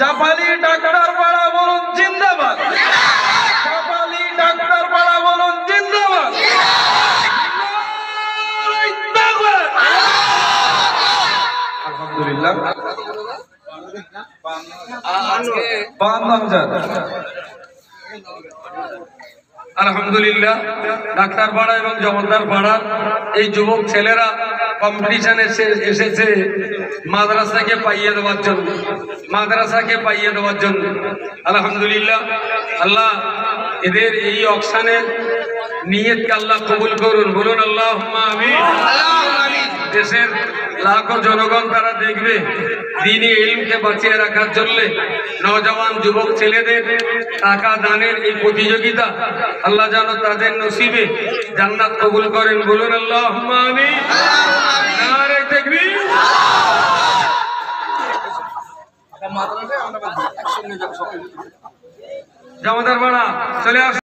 Chapali doctor পাড়া বলুন জিন্দাবাদ। চাপালি ডাক্তার পাড়া বলুন জিন্দাবাদ। আলহামদুলিল্লাহ আলহামদুলিল্লাহ ডাক্তার পাড়া এবং জমাদার পাড়ার এই যুবক ছেলেরা কম্পিটিশনে এসেছে মাদ্রাসাকে পাইয়ে দেওয়ার জন্য, মাদ্রাসাকে পাইয়ে দেওয়ার জন্য। আলহামদুলিল্লাহ আল্লাহ এদের এই অকশানের নিয়তকে আল্লাহ কবুল করুন, বলুন আল্লাহুম্মা আমিন। দেশের লাখো জনগণ তারা দেখবে দ্বীনি ইলমকে বাঁচিয়ে রাখার জন্য নওজওয়ান যুবক ছেলেদের টাকা দানের এই প্রতিযোগিতা আল্লাহ যেন তাদের নসিবে জান্নাত কবুল করেন, বলুন আল্লাহুম্মা আমিন। নারে তাকবীর। জমাদার পাড়া চলে আসুন।